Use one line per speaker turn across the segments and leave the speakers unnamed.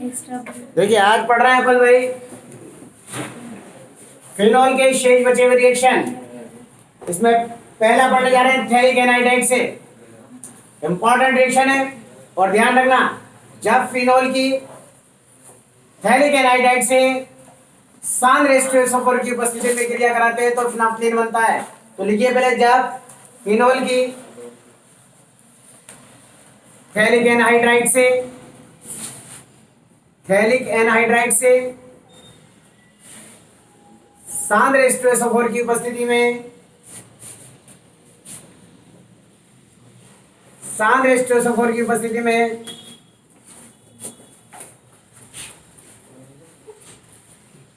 देखिए आज पढ़ रहे हैं अपन भाई फिनॉल के शेष बचे हुए रिएक्शन। इसमें पहला पढ़ने जा रहे हैं थैलिक एनाइड्राइड से। इंपॉर्टेंट रिएक्शन है और ध्यान रखना, जब फिनॉल की थैलिक एनाइड्राइड से सांद्र एस्टरेसोफोर की उपस्थिति में क्रिया कराते हैं तो फिनाफ्थलीन बनता है। तो लिखिए पहले, जब फिनॉल की थैलिक एनहाइड्राइड से सांद्र एस्टरेसोफोर की उपस्थिति में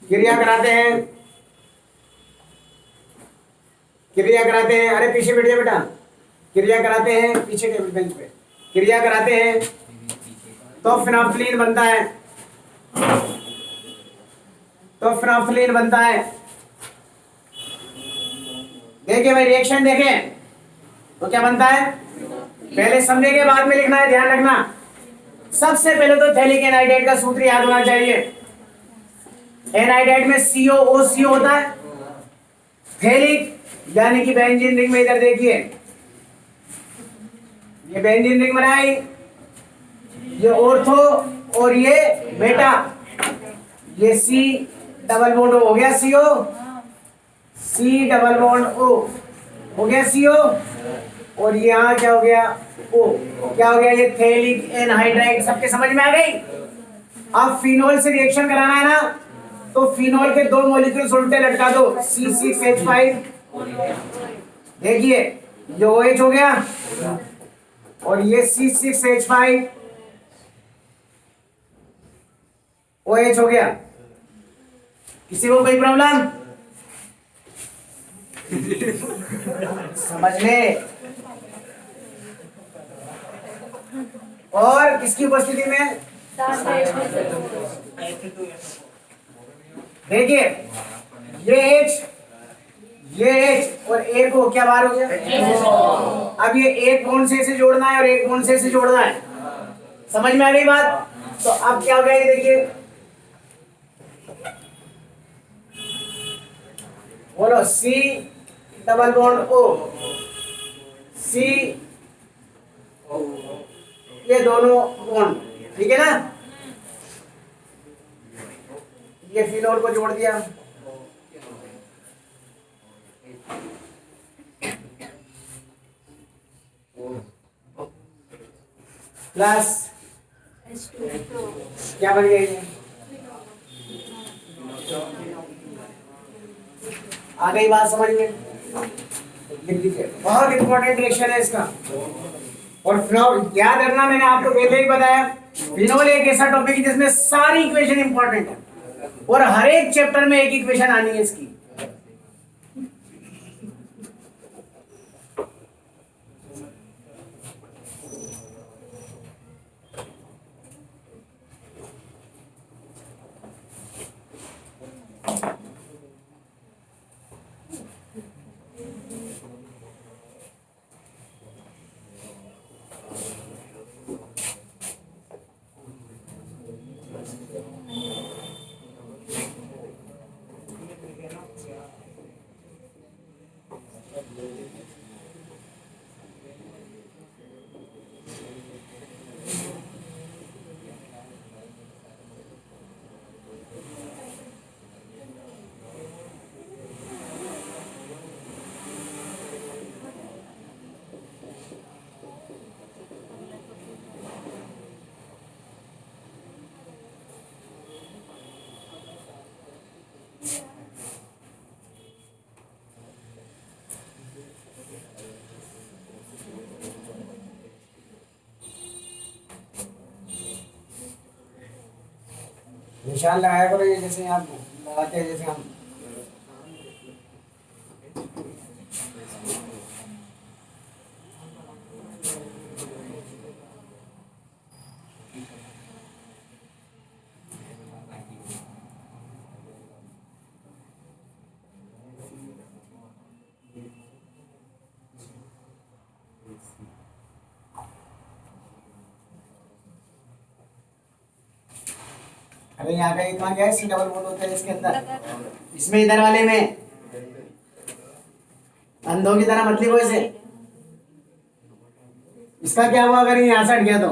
क्रिया कराते हैं। अरे पीछे बैठ जा बेटा। क्रिया कराते हैं, पीछे टेबल बेंच पे क्रिया कराते हैं तो फिनाफ्थलीन बनता है। देखिए भाई, रिएक्शन देखें तो क्या बनता है, पहले समझने के बाद में लिखना है। ध्यान रखना, सबसे पहले तो थैलिक एनाइड्राइड का सूत्र याद होना चाहिए। एनाइड्राइड में COO होता है। थैलिक यानी कि बेंजीन रिंग में, इधर देखिए ये बेंजीन रिंग बनाई, ये ऑर्थो और ये बेटा, ये C डबल बॉन्ड हो गया CO, C double bond O हो गया CO, और यहाँ क्या हो गया O, क्या हो गया ये थैलिक एनहाइड्राइड। सबके समझ में आ गई। अब फिनॉल से रिएक्शन कराना है ना, तो फिनॉल के दो मॉलिक्यूल्स उल्टे लटका दो, C6H5। देखिए ये OH हो गया और ये C6H5 OH हो गया। किसी को कोई प्रॉब्लम समझ में? और किसकी उपस्थिति में? देखिए ये H और A को क्या बार हो गया। अब ये एक बॉन्ड से जोड़ना है और एक बॉन्ड से जोड़ना है। समझ में आ गई बात? तो अब क्या हो गया, ये देखिए, बोलो C double bond O, C, ये दोनों बॉन्ड, ठीक है ना। ये फिनॉल को जोड़ दिया, प्लस क्या बन गया ये, आ गई बात समझ में? लिख दीजिए, बहुत इंपॉर्टेंट रिएक्शन है इसका। और फिनॉल याद रखना, मैंने आपको पहले ही बताया, फिनॉल एक ऐसा टॉपिक है जिसमें सारी इक्वेशन इंपॉर्टेंट है और हर एक चैप्टर में एक इक्वेशन आनी है इसकी। निशान लगाया करो, ये जैसे आप लगाते हैं, जैसे हम अरे यहाँ का एक कहाँ गया है, सी डबल बॉन्ड होता है इसके अंदर, इसमें इधर वाले में अंधों की तरह मत लिखो इसे। इसका क्या हुआ अगर ये यहाँ से हट गया तो?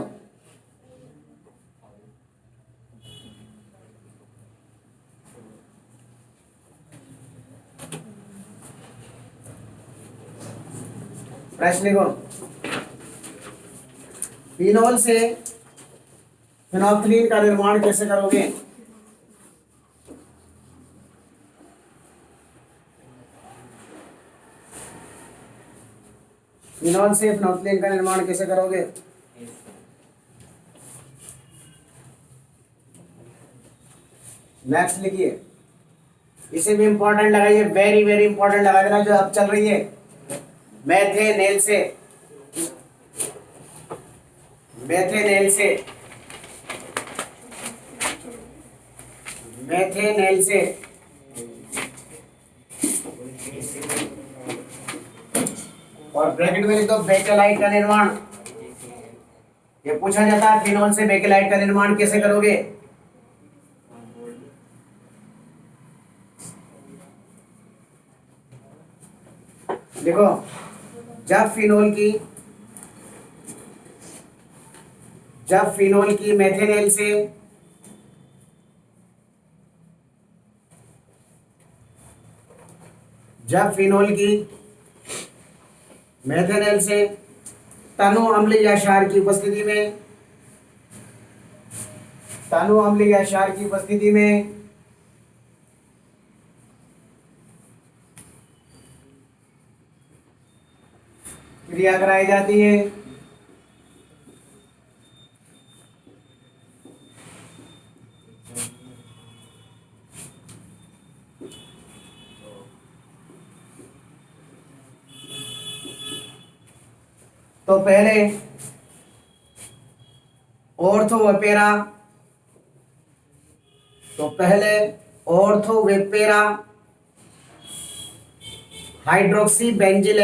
प्रश्न लिखो, फिनोल से फिनोल्फ्थालीन का निर्माण कैसे करोगे? फिनोल से फिनोल्फ्थालीन का निर्माण कैसे करोगे? नेक्स्ट लिखिए, इसे भी इंपॉर्टेंट लगाइए, वेरी वेरी इंपॉर्टेंट लगा देना जो अब चल रही है। मेथेनेल से, मेथेनेल से, मेथेनेल से और ब्रैकेट में लिख दो बेकेलाइट का निर्माण। ये पूछा जाता है फिनोल से बेकेलाइट का निर्माण कैसे करोगे? देखो, जब फिनोल की मेथेनेल से तनु अम्ल या क्षार की उपस्थिति में, क्रिया कराई जाती है। तो पहले ऑर्थोवेपेरा हाइड्रोक्सी बेंजिल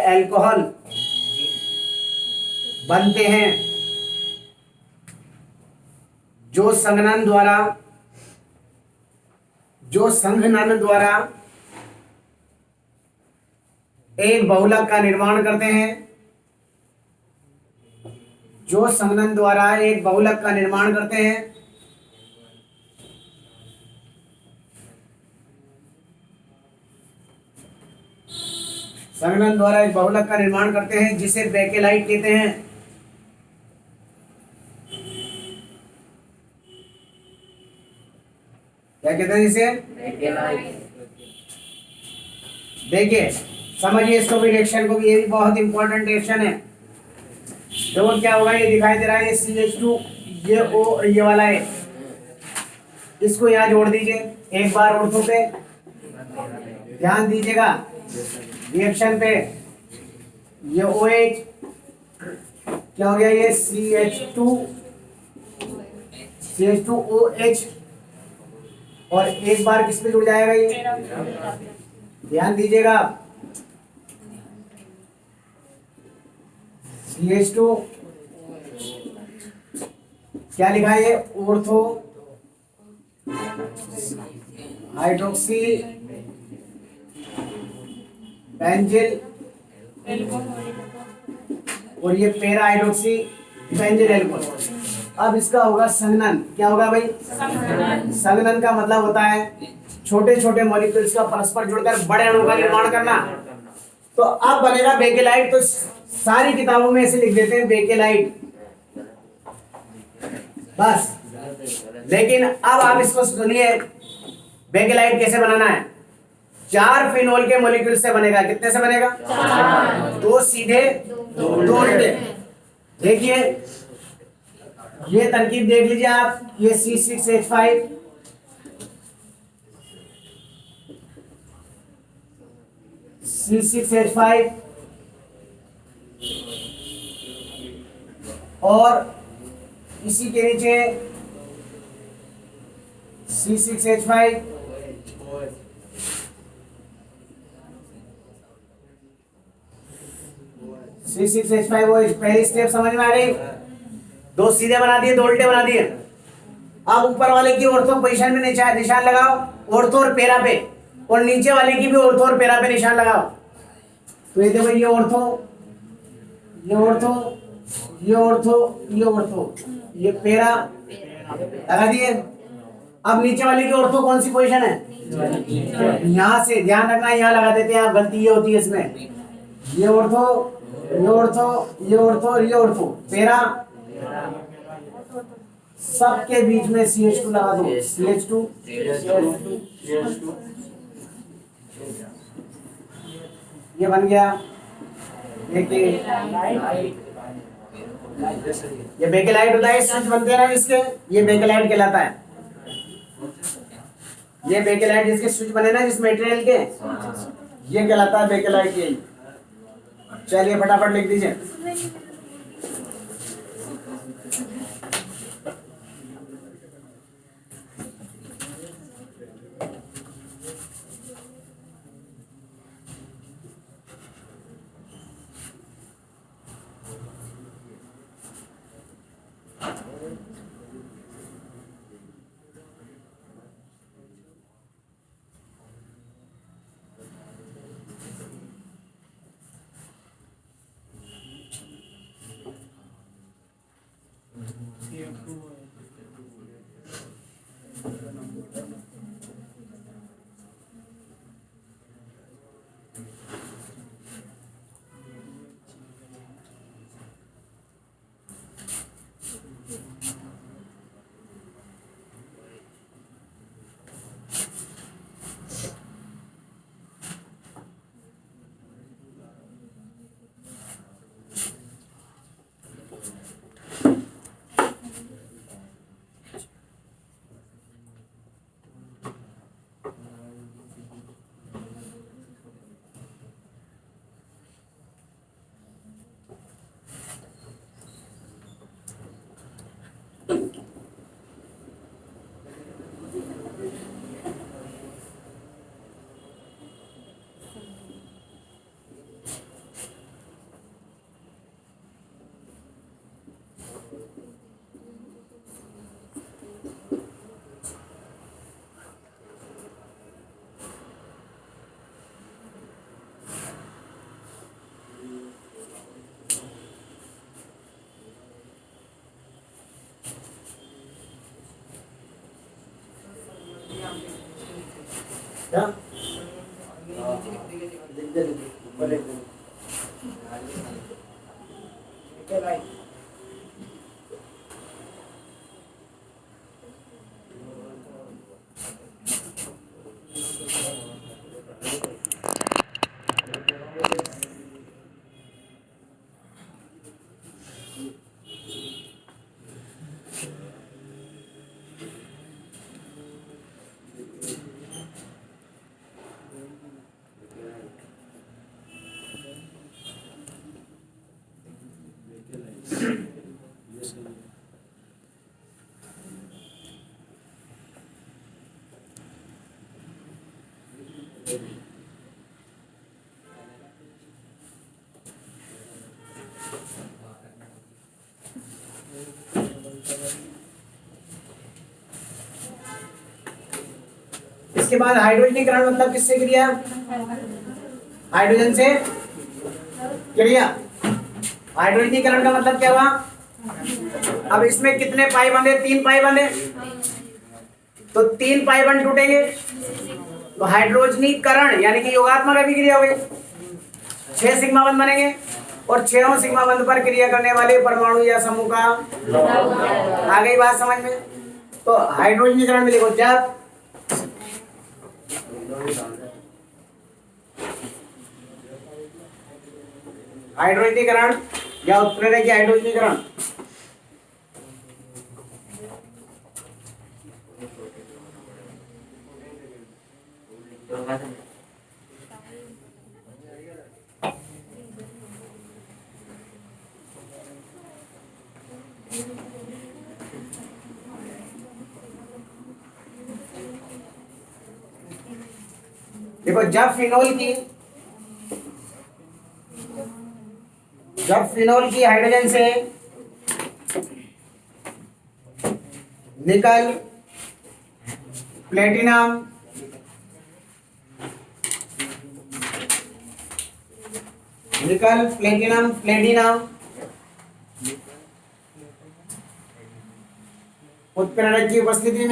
अल्कोहल बनते हैं जो संघनन द्वारा एक बहुलक का निर्माण करते हैं, संघनन द्वारा एक बहुलक का निर्माण करते हैं, जिसे बेकेलाइट कहते हैं। क्या कहते हैं इसे? देखिए समझिए इसको भी, रिएक्शन को भी, ये भी बहुत इंपॉर्टेंट रिएक्शन है। देखो क्या होगा, ये दिखाई दे रहा है, ये CH2, ये O, ये वाला है, इसको यहाँ जोड़ दीजिए एक बार ऑर्थो पे, ध्यान दीजिएगा रिएक्शन पे। ये OH क्या हो गया, ये CH2OH, और एक बार किस पे जुड़ जाएगा ये, ध्यान दीजिएगा, CH2 क्या लिखा है, ऑर्थो हाइड्रोक्सी बेंजिल, और ये पैरा हाइड्रोक्सी बेंजिल एल्कोहल। अब इसका होगा संघनन। क्या होगा भाई? संघनन का मतलब होता है छोटे छोटे मॉलिक्यूल्स का परस्पर जुड़कर बड़े अणु का निर्माण करना। तो अब बनेगा बेकेलाइट। तो सारी किताबों में ऐसे लिख देते हैं बेकेलाइट, बस। लेकिन अब आप इसको सुनिए, बेकेलाइट कैसे बनाना है। 4 फिनोल के मॉलिक्यूल से बनेगा। कितने से बनेगा? 2 सीधे 2 उल्टे। देखिए ये तरकीब देख लीजिए आप, ये C6H5, C6H5 और इसी के नीचे C6H5 C6H5 OH। पहली स्टेप समझ में आ गई? दो सीधे बना दिए, दो उल्टे बना दिए। अब ऊपर वाले की ऑर्थो पोजीशन में निशान लगाओ, ऑर्थो और पैरा पे, और नीचे वाले की भी ऑर्थो और पैरा पे निशान लगाओ। तो ये देखो, ये ऑर्थो, ये ऑर्थो, ये ऑर्थो, ये ऑर्थो, ये पैरा लगा दिए। अब नीचे वाले की ऑर्थो कौन सी पोजीशन है? यहाँ से ध्यान रखना, यहाँ लगा देते हैं आप, गलती ये होती है इसमें। ये ऑर्थो, ये ऑर्थो, ये ऑर्थो, ये ऑर्थो, पैरा, सबके बीच में CH2 लगा दो। CH2, ये बन गया। देखिए, ये बेकेलाइट होता है, स्विच बनते हैं ना इसके, ये बेकेलाइट कहलाता है। ये बेकेलाइट जिसके स्विच बने ना जिस मटेरियल के, ये कहलाता है बेकेलाइट। यही, चलिए फटाफट लिख दीजिए। क्या? इसके बाद हाइड्रोजनीकरण मतलब किससे क्रिया? हाइड्रोजन से क्रिया। हाइड्रोजनीकरण का मतलब क्या हुआ? अब इसमें कितने पाई बंधे? 3 पाई बंधे, तो 3 पाई बंध टूटेंगे, तो हाइड्रोजनीकरण यानी कि योगात्मक अभिक्रिया हुई। 6 सिग्मा बंध बनेंगे और 6 सिग्मा बंध पर क्रिया करने वाले परमाणु या समूह का आ गई बात समझ में? तो हाइड्रोजनीकरण में देखो, जब हाइड्रोजनीकरण या उत्प्रेरक की हाइड्रोजनीकरण देखो, जब फिनोल की जब फिनोल की हाइड्रोजन से निकल प्लेटिनम प्लेटिनम उत्प्रेरक की उपस्थिति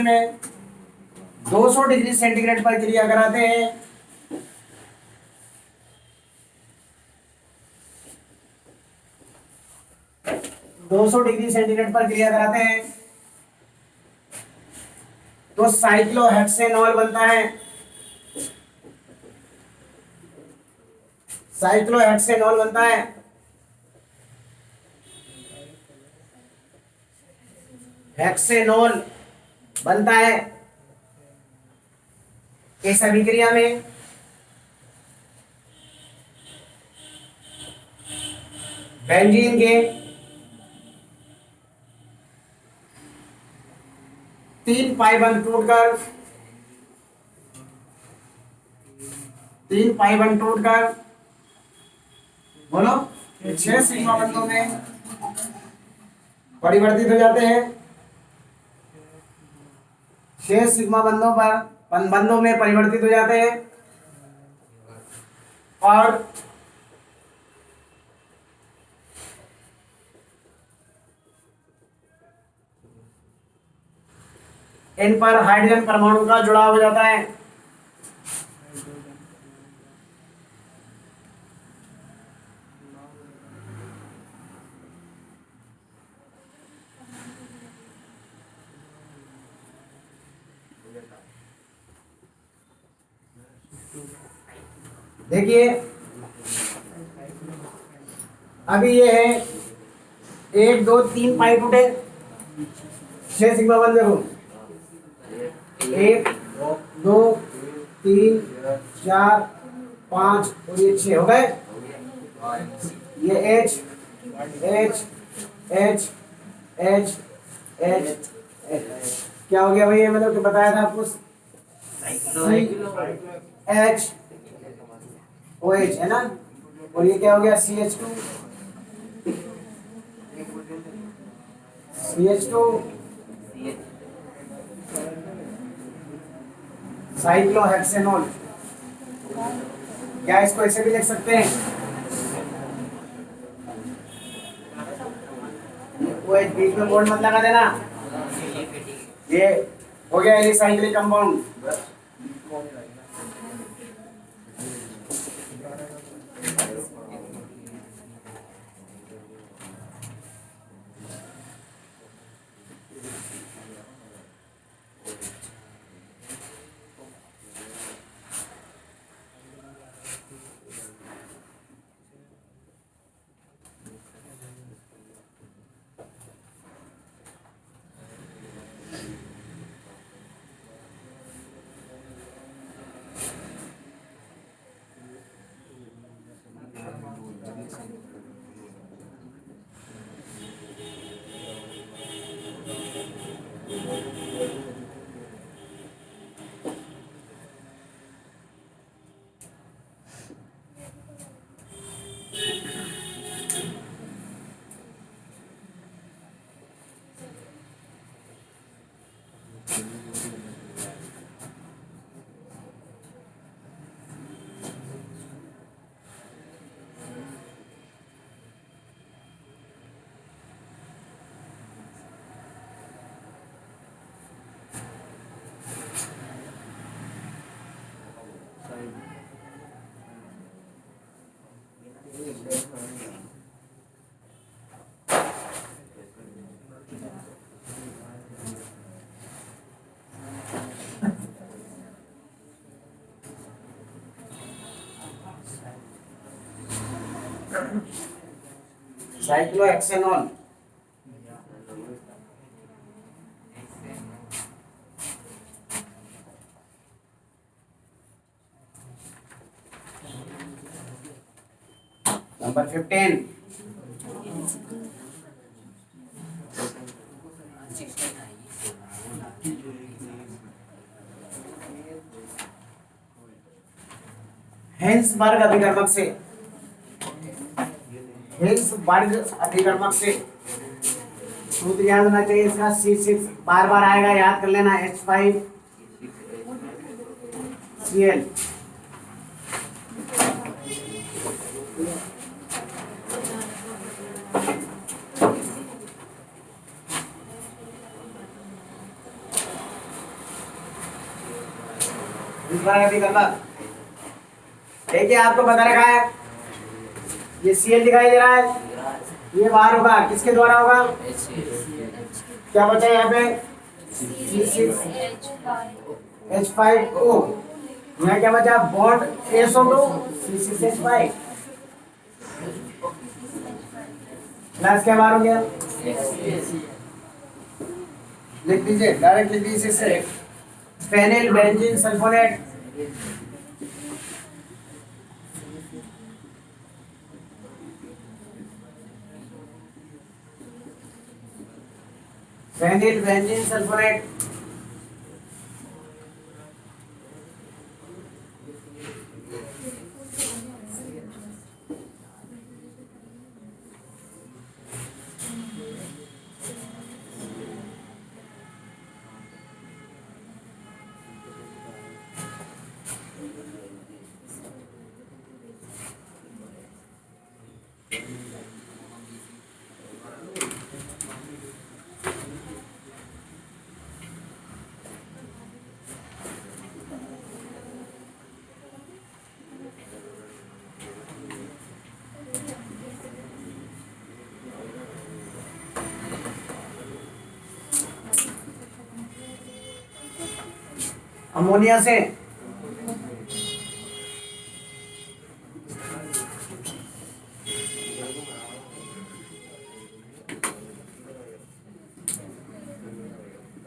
में 200 डिग्री सेंटीग्रेड पर क्रिया कराते हैं। 200 डिग्री सेंटीग्रेड पर क्रिया कराते हैं तो साइक्लोहेक्सेनॉल बनता है। साइक्लोहेक्सेनॉल बनता है। हेक्सेनॉल बनता है। इस अभिक्रिया में बेंजीन के 3 पाई बंध टूटकर बोलो 6 सिग्मा बंधों में परिवर्तित हो जाते हैं। 6 सिग्मा बंधों में परिवर्तित हो जाते हैं और इन पर हाइड्रोजन परमाणु का जुड़ाव हो जाता है। देखिए अभी ये है 1 2 3 पाई टूटे 6 सिग्मा बंध देखो 1 2 3 4 5 और ये 6 हो गए। ये H H H H H क्या हो गया भाई? ये मैंने तो बताया था आपको H OH है ना। और ये क्या हो गया? CH2 cyclohexanol. क्या इसको ऐसे भी लिख सकते हैं? OH बीच में बोर्ड मत लगा देना। ये हो गया alicyclic compound. Cyclohexanol number 15। Hinsberg अभिकर्मक से, हेंसबर्ग अभिकर्मक से सूत्र याद होना चाहिए इसका, C6 बार बार आएगा, याद कर लेना, H5Cl। अभिकर्मक देखिए, आपको बता रखा है, ये Cl दिखाई दे रहा है, ये बाहर होगा, किसके द्वारा होगा, क्या बचा यहाँ पे, C6H5O, यहाँ क्या बचा, बॉन्ड SO2 C6H5 प्लस क्या बाहर हो गया, लिख दीजिए, डायरेक्ट लिख दीजिए इससे, phenyl benzene sulphonate, phenyl benzene sulphonate. Ammonia से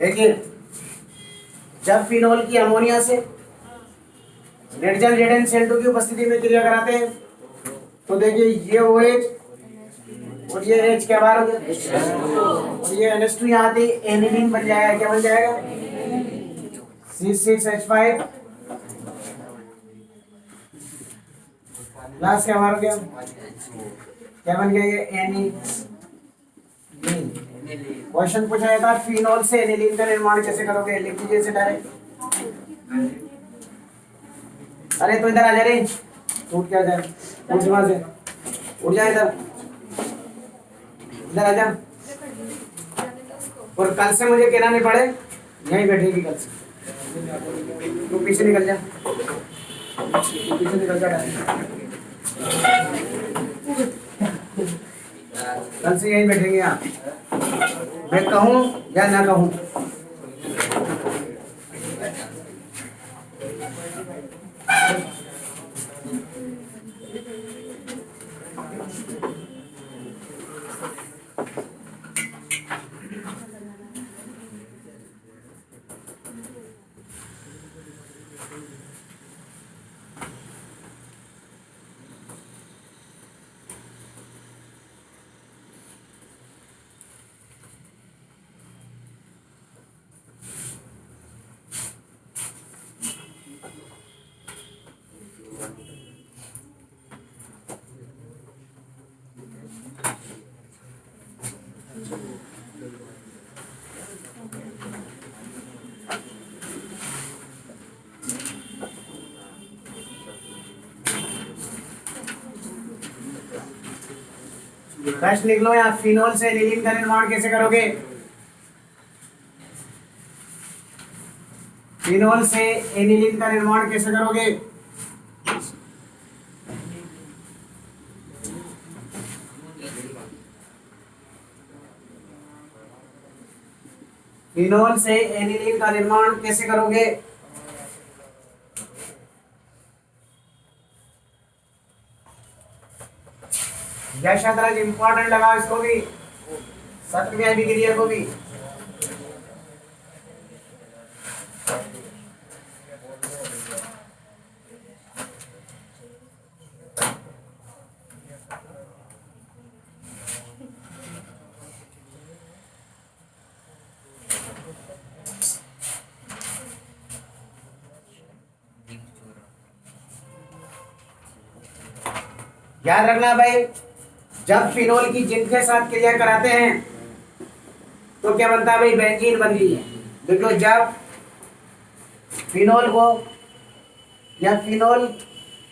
देखिए, जब फिनोल की अमोनिया से नाइट्रोजन रेडन Cl2 की उपस्थिति में क्रिया कराते हैं, तो देखिए ये OH और ये H क्या बार हो गया, और ये NH2 यहाँ आते एनिलीन बन जाएगा, क्या बन जाएगा, C6H5 प्लस क्या बार हो गया, क्या बन गया, ये एनिलीन। क्वेश्चन पूछा जाता है फिनोल से एनिलीन का निर्माण कैसे करोगे, लिख दीजिए इसे डायरेक्ट। अरे तो इधर आ जा रे, उठ क्या जाए, उठ वहां से, उठ जा इधर, इधर आ जा। और कल से मुझे कहना नहीं पड़े, यहीं बैठेगी कल से, तू पीछे निकल जा, पीछे निकल जा, कल से यहीं बैठेंगे यहाँ, मैं कहूँ या ना कहूँ। प्रश्न लिख लो यहाँ, फिनोल से एनिलीन का निर्माण कैसे करोगे, फिनोल से एनिलीन का निर्माण कैसे करोगे, फिनोल से एनिलीन का निर्माण कैसे करोगे, जय शतरंज इंपॉर्टेंट लगाओ इसको भी, सत्य अभिक्रिया को भी। याद रखना भाई, जब फिनोल की जिंक के साथ क्रिया कराते हैं तो क्या बनता है भाई, बेंजीन बन गई है। देखो जब फिनोल को या फिनोल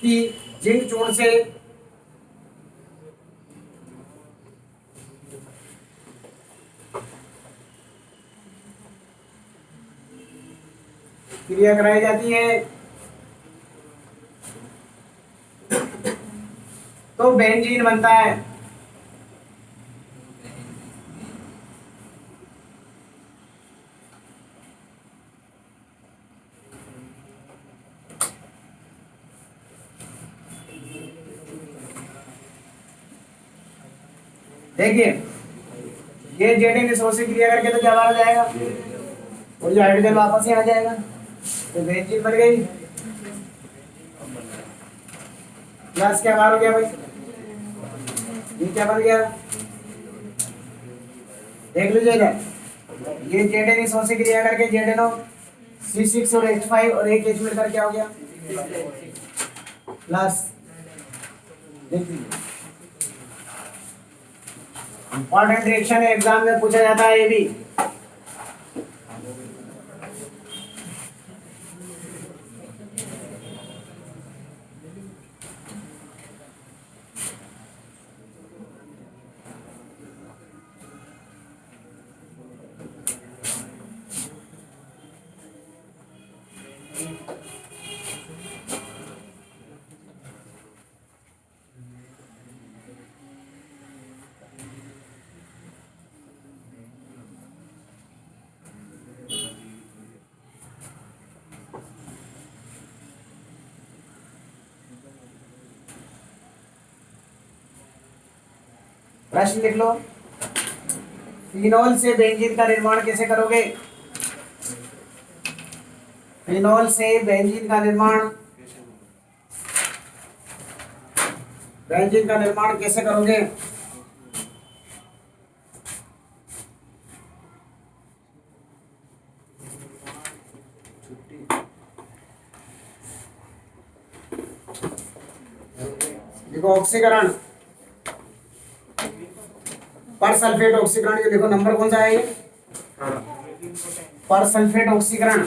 की जिंक चूर्ण से क्रिया कराई जाती है तो बेंजीन बनता है। देखिए ये Zn से क्रिया करके तो क्या बाहर आ जाएगा, और जो हाइड्रोजन वापस ही आ जाएगा, तो बेंजीन बन गई। प्लस क्या बाहर हो गया भाई, ये क्या बन गया, देख लीजिए इधर, ये Zn से क्रिया करके ZnO C6 और H5 और एक H मिलकर क्या हो गया, प्लस। देख लीजिए इंपॉर्टेंट रिएक्शन है, एग्जाम में पूछा जाता है ये भी। प्रश्न लिख लो, फिनोल से बेंजीन का निर्माण कैसे करोगे, फिनोल से बेंजीन का निर्माण, बेंजीन का निर्माण कैसे करोगे। देखो ऑक्सीकरण, पर सल्फेट ऑक्सीकरण, ये देखो नंबर कौन सा है ये, पर सल्फेट ऑक्सीकरण,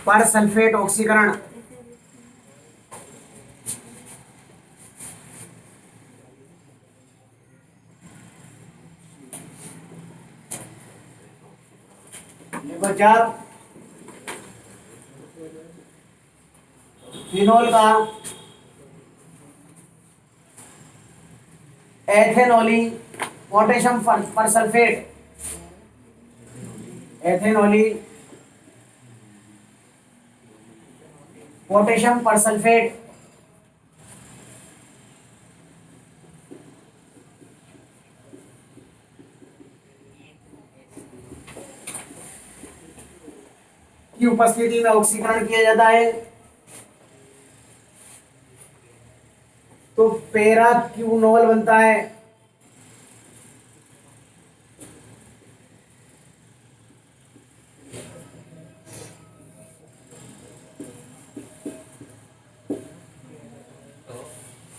पर सल्फेट ऑक्सीकरण। देखो जब फिनोल का एथेनॉली पोटेशियम पर सल्फेट, एथेनॉली पोटेशियम पर सल्फेट की उपस्थिति में ऑक्सीकरण किया जाता है तो पैराक्यूनोल बनता है।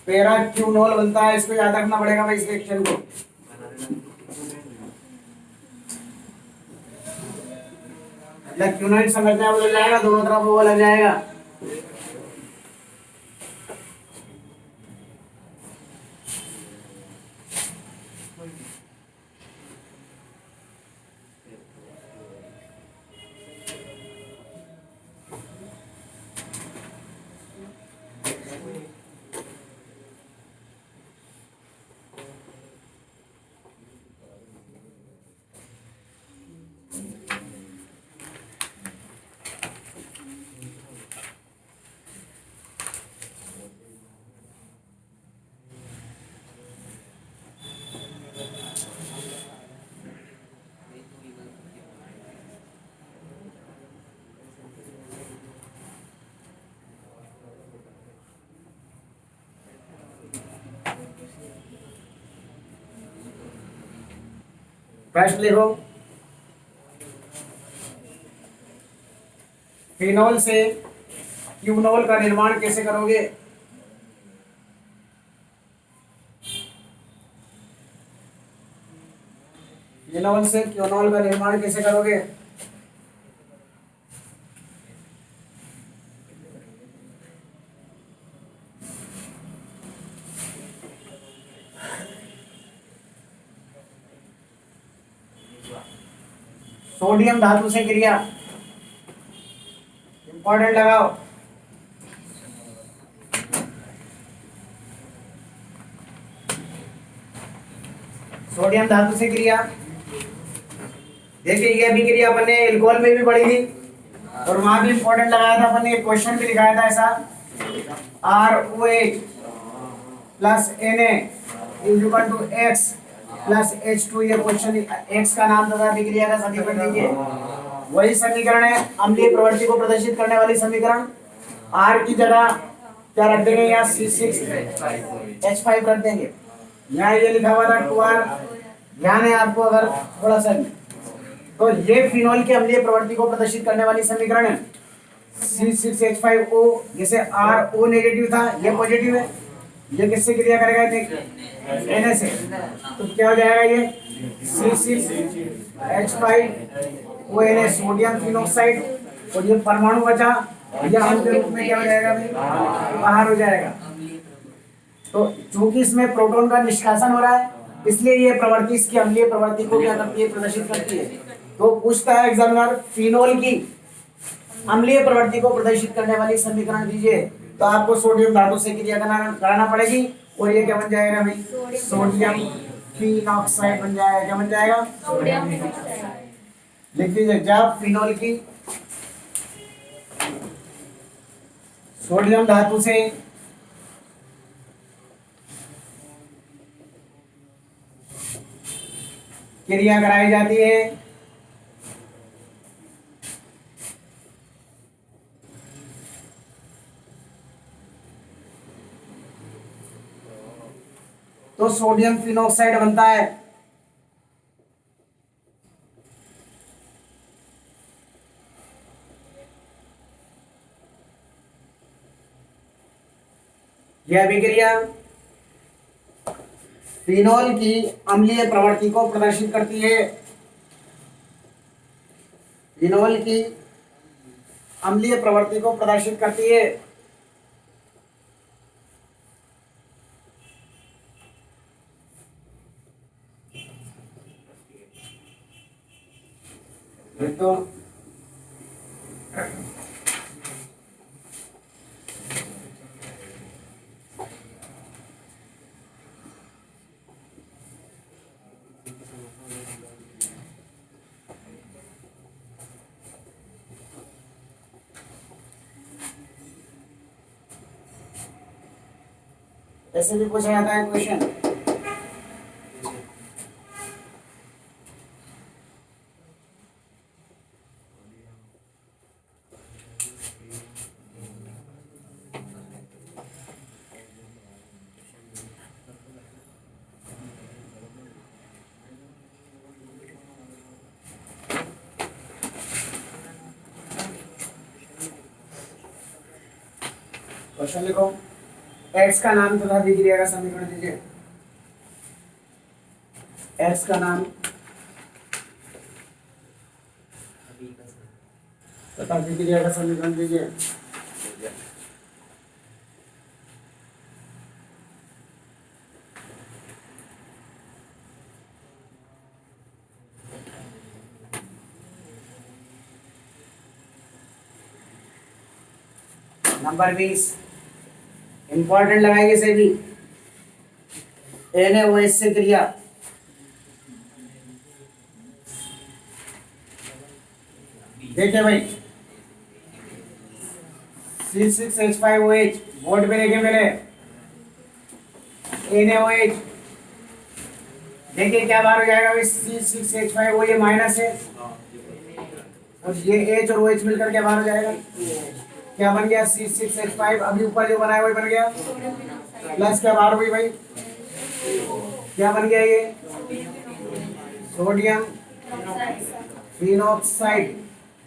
पैराक्यूनोल बनता है, इसको याद रखना पड़ेगा भाई इस रिएक्शन को। क्यूनोइड संरचना बदल जाएगा, दोनों तरफ वो लग जाएगा। प्रश्न लिखो, फिनोल से क्यूनोल का निर्माण कैसे करोगे। फिनोल से क्योनॉल का निर्माण कैसे करोगे? सोडियम धातु से क्रिया, इंपॉर्टेंट लगाओ। सोडियम धातु से क्रिया, देखिए ये अभी क्रिया अपन ने एल्कोहल में भी पढ़ी थी और वहां भी इंपॉर्टेंट लगाया था अपन ने, क्वेश्चन भी दिखाया था ऐसा, ROH plus Na is equal to X plus H2। ये क्वेश्चन X का नाम तथा अभिक्रिया का समीकरण दीजिए। वही समीकरण है, अम्लीय प्रवृत्ति को प्रदर्शित करने वाली समीकरण। R की जगह क्या रख देंगे? यहाँ C6H5 रख देंगे। यहाँ ये लिखा हुआ था 2R, ध्यान है आपको अगर थोड़ा सा, तो ये फिनोल की अम्लीय प्रवृत्ति को प्रदर्शित करने वाली समीकरण है। C6H5O, जैसे RO नेगेटिव था, ये पॉजिटिव है, ये किससे क्रिया करेगा? Na से, तो क्या हो जाएगा? ये C6H5ONA सोडियम फिनोक्साइड, और ये परमाणु बचा, यह अणु के रूप में क्या हो जाएगा भाई? बाहर हो जाएगा। तो चूंकि इसमें प्रोटॉन का निष्कासन हो रहा है, इसलिए ये प्रवृत्ति इसकी अम्लीय प्रवृत्ति को क्या करती है? प्रदर्शित करती है। तो पूछता है एग्जामिनर, फिनोल की अम्लीय प्रवृत्ति को प्रदर्शित करने वाली समीकरण दीजिए, तो आपको सोडियम धातु से क्रिया कराना पड़ेगी, और ये क्या बन जाएगा भाई? सोडियम फिनॉक्साइड बन जाएगा। क्या बन जाएगा? लिख दीजिए, जब फिनोल की सोडियम धातु से क्रिया कराई जाती है तो सोडियम फिनॉक्साइड बनता है। यह अभिक्रिया फिनोल की अम्लीय प्रवृत्ति को प्रदर्शित करती है। फिनोल की अम्लीय प्रवृत्ति को प्रदर्शित करती है। तो ऐसे भी पूछा जाता है क्वेश्चन। क्वेश्चन लिखो, एक्स का नाम तथा अभिक्रिया का समीकरण दीजिए। एक्स का नाम तथा अभिक्रिया का समीकरण दीजिए। नंबर 20 इंपॉर्टेंट लगाएंगे इसे भी। NaOH से क्रिया, देखिए भाई, C6H5OH बोर्ड पे देखे पहले, NaOH, देखिए क्या बाहर हो जाएगा भाई? C6H5O, ये माइनस है, और ये H और OH मिलकर क्या बाहर हो जाएगा? क्या बन गया? C6H5, अभी ऊपर जो बनाया वही बन गया, प्लस क्या बाहर हुई भाई? क्या बन गया? ये सोडियम फिनॉक्साइड।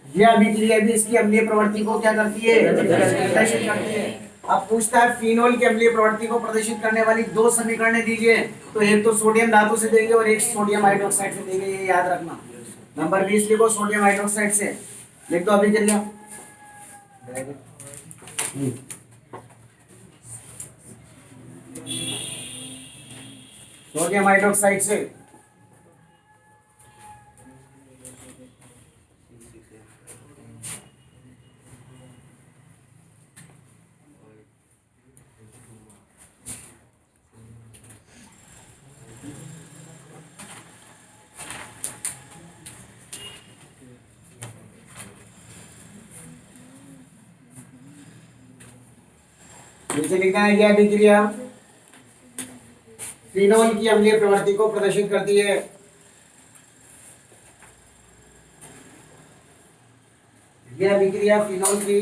ये अभिक्रिया भी इसकी अम्लीय प्रवृत्ति को क्या करती है? प्रदर्शित करती है। अब पूछता है फिनोल की अम्लीय प्रवृत्ति को प्रदर्शित करने वाली दो समीकरण दीजिए। तो एक तो सोडियम धातु से देंगे और एक सोडियम हाइड्रोक्साइड से देंगे, ये याद रखना। नंबर 20 लिखो सोडियम हाइड्रोक्साइड से, लिख दो अभिक्रिया। सोडियम हाइड्रोक्साइड से नीचे लिखना है यह अभिक्रिया फिनोल की अम्लीय प्रवृत्ति को प्रदर्शित करती है। यह अभिक्रिया फिनोल की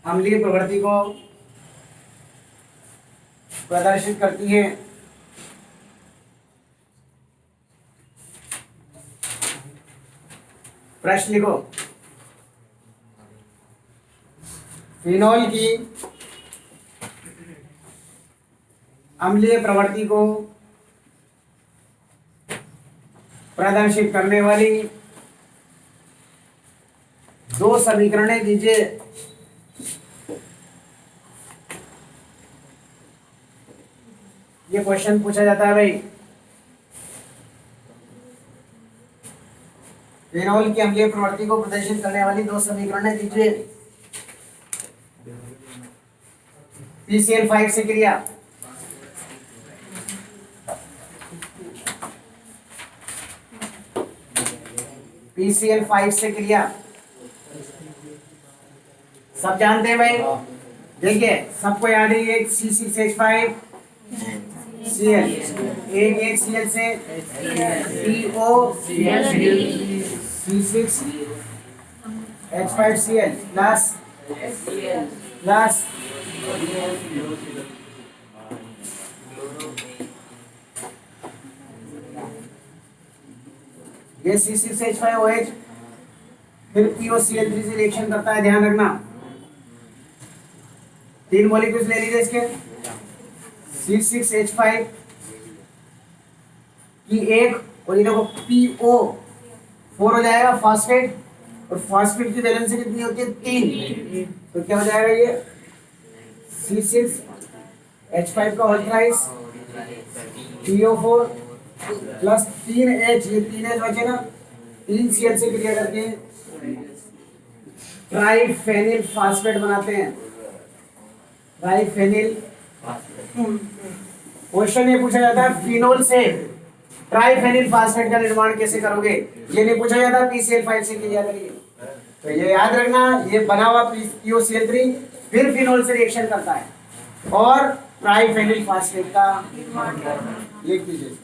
अम्लीय प्रवृत्ति को प्रदर्शित करती है। प्रश्न लिखो, फिनोल की अम्लीय प्रवृत्ति को प्रदर्शित करने वाली दो समीकरणें दीजिए। ये क्वेश्चन पूछा जाता है भाई। फिनोल की अम्लीय प्रवृत्ति को प्रदर्शित करने वाली दो समीकरणें दीजिए। PCl5 से क्रिया, PCl5 से क्रिया सब जानते हैं भाई। देखिए सबको याद है, एक C6H5 Cl, एक Cl से PO C6H5Cl प्लस ये C6H5OH फिर POCl3 से रिएक्शन करता है, ध्यान रखना। तीन मॉलिक्यूल्स ले लीजिए इसके, C6H5 की एक और ये देखो PO4 हो जाएगा फॉस्फेट, और फॉस्फेट की वैलेंसी कितनी होती है 3, तो क्या हो जाएगा ये C6H5 का whole thrice PO4 plus 3H, ये 3H बचेगा, 3Cl से क्रिया करके ट्राइफेनिल फास्फेट बनाते हैं। ट्राइफेनिल क्वेश्चन ये पूछा जाता है फिनोल से ट्राइफेनिल फास्फेट का निर्माण कैसे करोगे, ये नहीं पूछा जाता PCl5 से क्रिया करिए। तो ये याद रखना, ये बना हुआ POCl3 फिर फिनोल से रिएक्शन करता है और ट्राइफेनिल फास्फेट का लिख दीजिए।